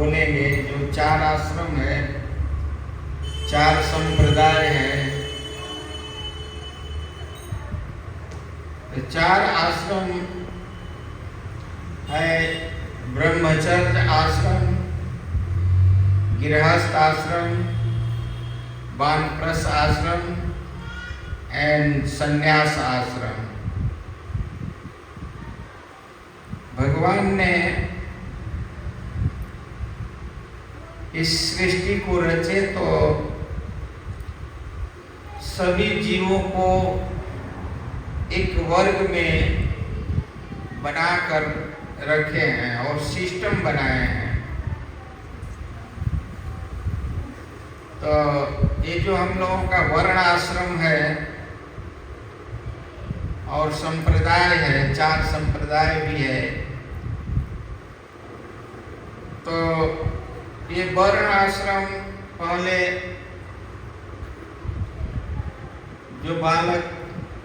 बोलेंगे। जो 4 आश्रम है, 4 संप्रदाय हैं। 4 आश्रम है, ब्रह्मचर्य आश्रम, गृहस्थ आश्रम, वानप्रस्थ आश्रम एंड संन्यास आश्रम। भगवान ने इस सृष्टि को रचे तो सभी जीवों को एक वर्ग में बनाकर रखे हैं और सिस्टम बनाए हैं। तो ये जो हम लोगों का वर्ण आश्रम है और संप्रदाय है, 4 संप्रदाय भी है। तो ये वर्ण आश्रम पहले जो बालक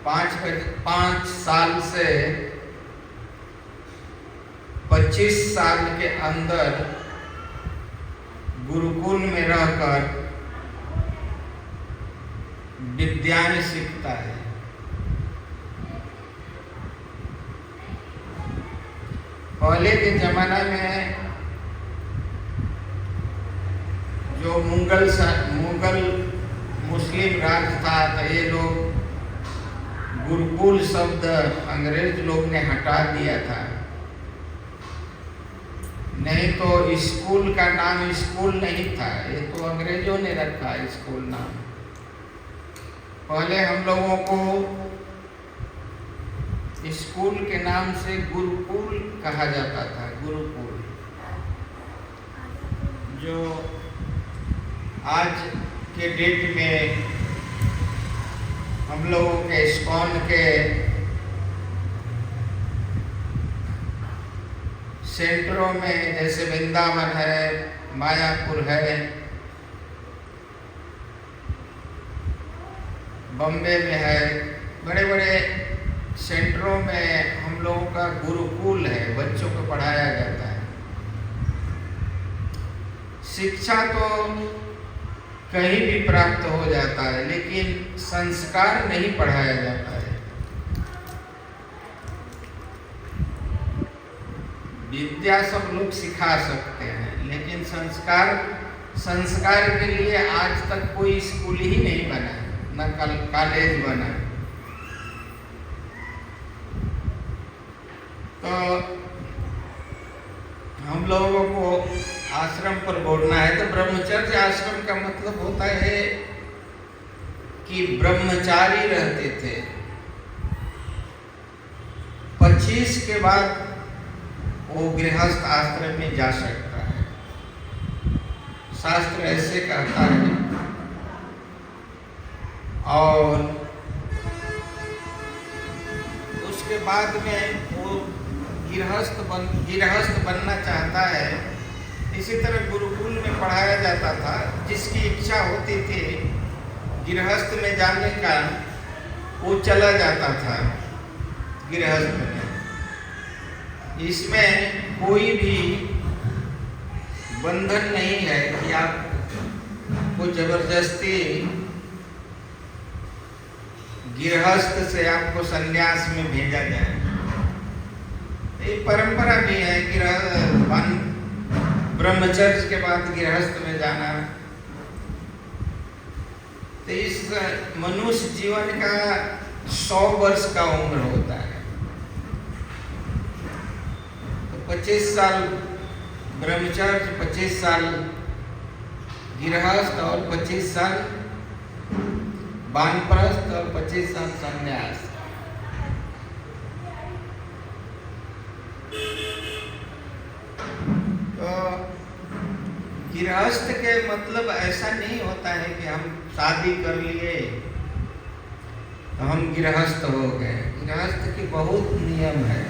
5 साल से 25 साल के अंदर गुरुकुल में रहकर विद्याएं सीखता है। पहले के जमाना में जो मुगल मुस्लिम राज था, तो ये लोग गुरुकुल शब्द अंग्रेज लोग ने हटा दिया था। नहीं तो स्कूल का नाम स्कूल नहीं था, ये तो अंग्रेजों ने रखा स्कूल नाम। पहले हम लोगों को स्कूल के नाम से गुरुकुल कहा जाता था। गुरुकुल जो आज के डेट में हम लोगों के इस्कॉन के सेंटरों में जैसे वृंदावन है, मायापुर है, बॉम्बे में है, बड़े बड़े सेंटरों में हम लोगों का गुरुकुल है, बच्चों को पढ़ाया जाता है। शिक्षा तो कहीं भी प्राप्त हो जाता है, लेकिन संस्कार नहीं पढ़ाया जाता है। विद्या सब लोग सिखा सकते हैं, लेकिन संस्कार के लिए आज तक कोई स्कूल ही नहीं बना, न कॉलेज बना। तो हम लोगों को आश्रम पर बोलना है। तो ब्रह्मचर्य आश्रम का मतलब होता है कि ब्रह्मचारी रहते थे। 25 के बाद वो गृहस्थ आश्रम में जा सकता है। शास्त्र ऐसे कहता है। और उसके बाद में वो गृहस्थ बनना चाहता है। इसी तरह गुरुकुल में पढ़ाया जाता था। जिसकी इच्छा होती थी गृहस्थ में जाने का, वो चला जाता था गृहस्थ में। इसमें कोई भी बंधन नहीं है कि आपको जबरदस्ती गृहस्थ से आपको संन्यास में भेजा जाए। ये परंपरा भी है कि ब्रह्मचर्य के बाद गृहस्थ में जाना। तो इस मनुष्य जीवन का 100 वर्ष का उम्र होता है। तो 25 साल ब्रह्मचर्य, 25 साल गृहस्थ और 25 साल वानप्रस्थ और 25 साल संन्यास। तो गृहस्थ के मतलब ऐसा नहीं होता है कि हम शादी कर लिए तो हम गृहस्थ हो गए। गृहस्थ के बहुत नियम है।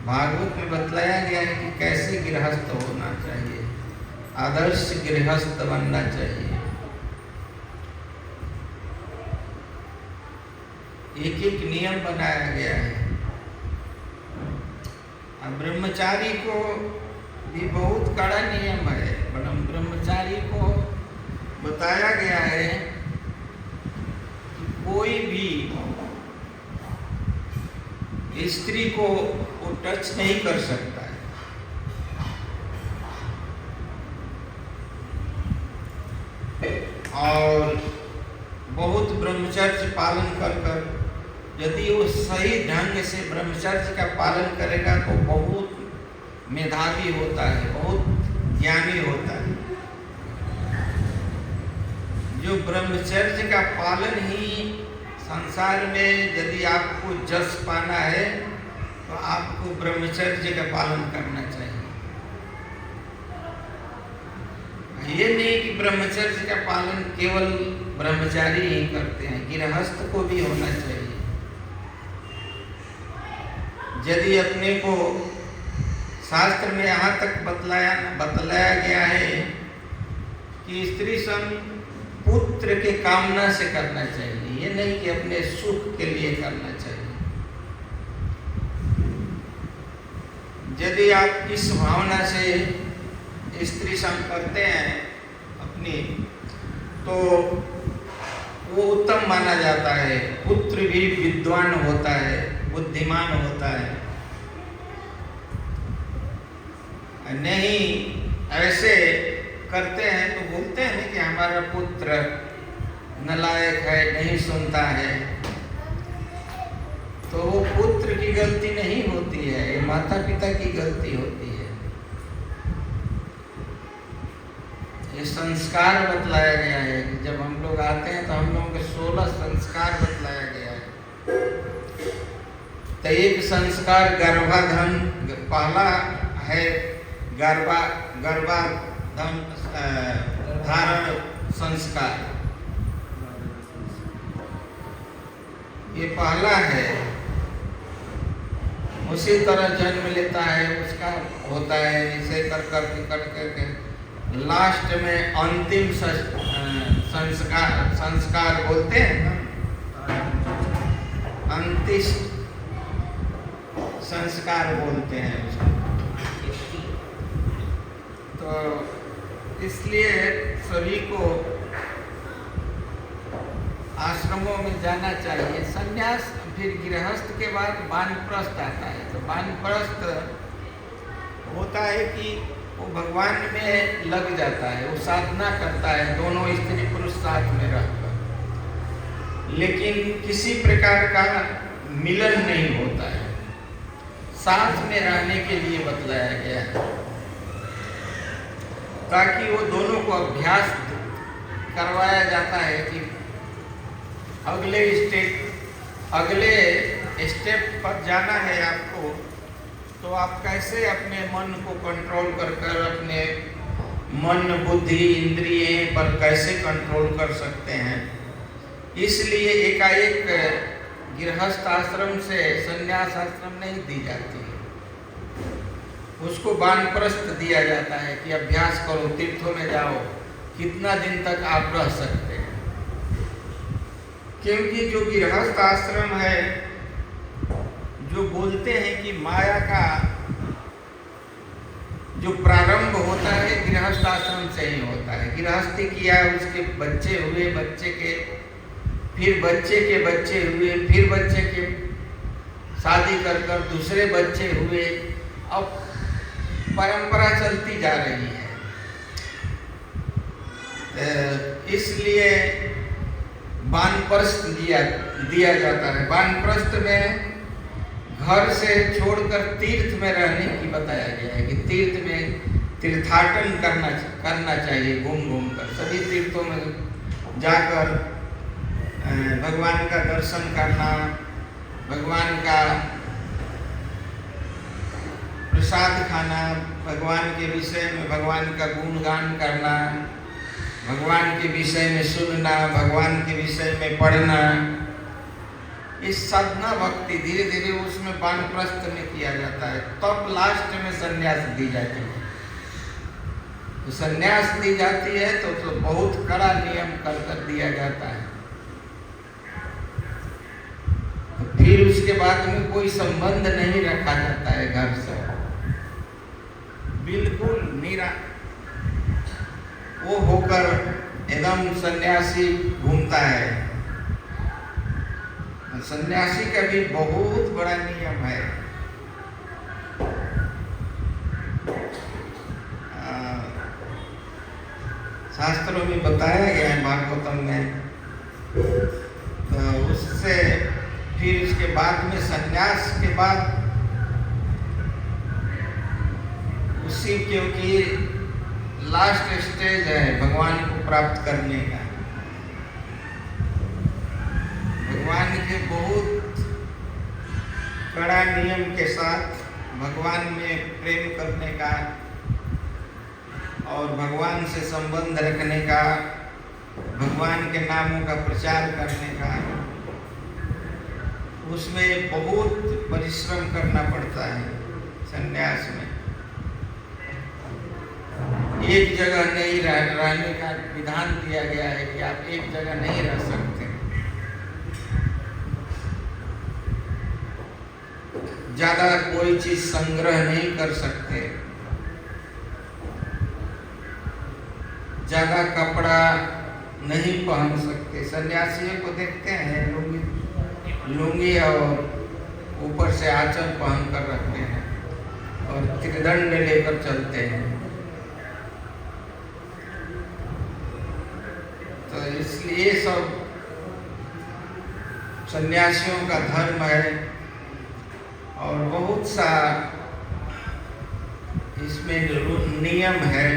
भागवत में बतलाया गया है कि कैसे गृहस्थ होना चाहिए, आदर्श गृहस्थ बनना चाहिए। एक एक नियम बनाया गया है। ब्रह्मचारी को भी बहुत कड़ा नियम है। ब्रह्मचारी को बताया गया है कि कोई भी स्त्री को वो टच नहीं कर सकता है। और बहुत ब्रह्मचर्य पालन कर यदि वो सही ढंग से ब्रह्मचर्य का पालन करेगा तो बहुत मेधावी होता है, बहुत ज्ञानी होता है। जो ब्रह्मचर्य का पालन ही संसार में यदि आपको जस पाना है तो आपको ब्रह्मचर्य का पालन करना चाहिए। ये नहीं कि ब्रह्मचर्य का पालन केवल ब्रह्मचारी ही करते हैं, गृहस्थ को भी होना चाहिए। यदि अपने को शास्त्र में यहाँ तक बतलाया गया है कि स्त्री संग पुत्र के कामना से करना चाहिए, ये नहीं कि अपने सुख के लिए करना चाहिए। यदि आप इस भावना से स्त्री संग करते हैं अपनी, तो वो उत्तम माना जाता है। पुत्र भी विद्वान होता है, बुद्धिमान होता है। नहीं ऐसे करते हैं तो बोलते हैं कि हमारा पुत्र नालायक है, नहीं सुनता है। तो वो पुत्र की गलती नहीं होती है, ये माता पिता की गलती होती है। ये संस्कार बतलाया गया है कि जब हम लोग आते हैं तो हम लोगों के 16 संस्कार बतलाया गया है। तो एक संस्कार गर्भाधान पहला है, गर्भाधान धारण संस्कार, ये पहला है। उसी तरह जन्म लेता है, उसका होता है, इसे कर करके लास्ट में अंतिम संस्कार बोलते हैं ना, अंतिम संस्कार बोलते हैं उसको। तो इसलिए सभी को आश्रमों में जाना चाहिए। संन्यास फिर गृहस्थ के बाद वानप्रस्थ आता है। तो वानप्रस्थ होता है कि वो भगवान में लग जाता है, वो साधना करता है, दोनों स्त्री पुरुष साथ में रहकर, लेकिन किसी प्रकार का मिलन नहीं होता है। साथ में रहने के लिए बतलाया गया है ताकि वो दोनों को अभ्यास करवाया जाता है कि अगले स्टेप पर जाना है आपको, तो आप कैसे अपने मन को कंट्रोल कर अपने मन बुद्धि इंद्रिय पर कैसे कंट्रोल कर सकते हैं। इसलिए एकाएक गृहस्थ आश्रम से संन्यास आश्रम नहीं दी जाती है, उसको वानप्रस्थ दिया जाता है कि अभ्यास करो, तीर्थों में जाओ, कितना दिन तक आप रह सकते हैं। क्योंकि जो गृहस्थ आश्रम है, जो बोलते हैं कि माया का जो प्रारंभ होता है गृहस्थ आश्रम से ही होता है। गृहस्थी किया, उसके बच्चे हुए, बच्चे के फिर बच्चे के बच्चे हुए, फिर बच्चे के शादी कर दूसरे बच्चे हुए, अब परंपरा चलती जा रही है। इसलिए वानप्रस्थ दिया जाता है। वानप्रस्थ में घर से छोड़कर तीर्थ में रहने की बताया गया है कि तीर्थ में तीर्थाटन करना चाहिए, घूम कर सभी तीर्थों में जाकर भगवान का दर्शन करना, भगवान का प्रसाद खाना, भगवान के विषय में भगवान का गुणगान करना, भगवान के विषय में सुनना, भगवान के विषय में पढ़ना। इस साधना भक्ति धीरे धीरे उसमें वानप्रस्थ में किया जाता है। तब लास्ट में संन्यास दी जाती है। तो संन्यास दी जाती है तो बहुत कड़ा नियम कर दिया जाता है। फिर उसके बाद में कोई संबंध नहीं रखा जाता है घर से। बिल्कुल वो होकर एकदम सन्यासी घूमता है। सन्यासी का भी बहुत बड़ा नियम है। शास्त्रों में बताया गया है, भागवतम में। तो उससे फिर इसके बाद में सन्यास के बाद उसी, क्योंकि लास्ट स्टेज है भगवान को प्राप्त करने का। भगवान के बहुत कड़ा नियम के साथ भगवान में प्रेम करने का और भगवान से संबंध रखने का, भगवान के नामों का प्रचार करने का, उसमें बहुत परिश्रम करना पड़ता है। संन्यास में एक जगह नहीं रहने का विधान दिया गया है कि आप एक जगह नहीं रह सकते। ज्यादा कोई चीज संग्रह नहीं कर सकते, ज्यादा कपड़ा नहीं पहन सकते। सन्यासियों को देखते हैं लुंगी और ऊपर से आंचल पहन कर रखते हैं और त्रिदंड लेकर चलते हैं। तो इसलिए सब सन्यासियों का धर्म है और बहुत सा इसमें नियम है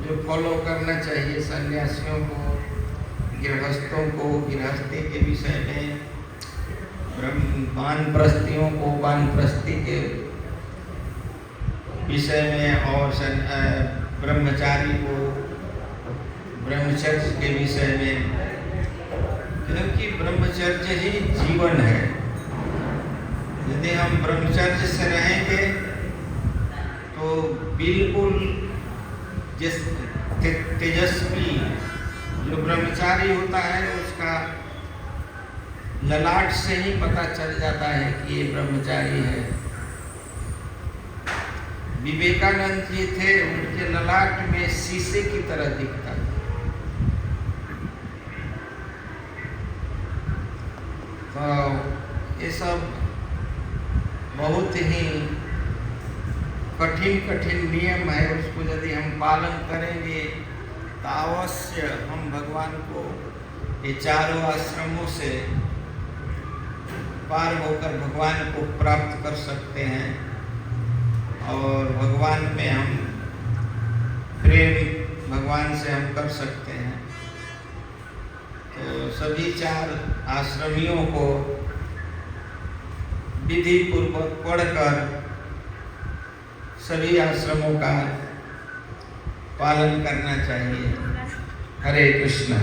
जो फॉलो करना चाहिए सन्यासियों को, गृहस्थों को गृहस्थी के विषय में, वानप्रस्थियों को वानप्रस्थी के विषय में, और ब्रह्मचारी को ब्रह्मचर्य के विषय में, क्योंकि ब्रह्मचर्य ही जीवन है। यदि हम ब्रह्मचर्य से रहेंगे तो बिल्कुल तेजस्वी जो ब्रह्मचारी होता है उसका ललाट से ही पता चल जाता है कि ये ब्रह्मचारी है। विवेकानंद जी थे, उनके ललाट में शीशे की तरह दिखता था। तो ये सब बहुत ही कठिन नियम है। उसको यदि हम पालन करेंगे तो अवश्य हम भगवान को ये चारों आश्रमों से पार होकर भगवान को प्राप्त कर सकते हैं और भगवान में हम प्रेम भगवान से हम कर सकते हैं। तो सभी चार आश्रमियों को विधि पूर्वक पढ़कर सभी आश्रमों का पालन करना चाहिए। हरे कृष्ण।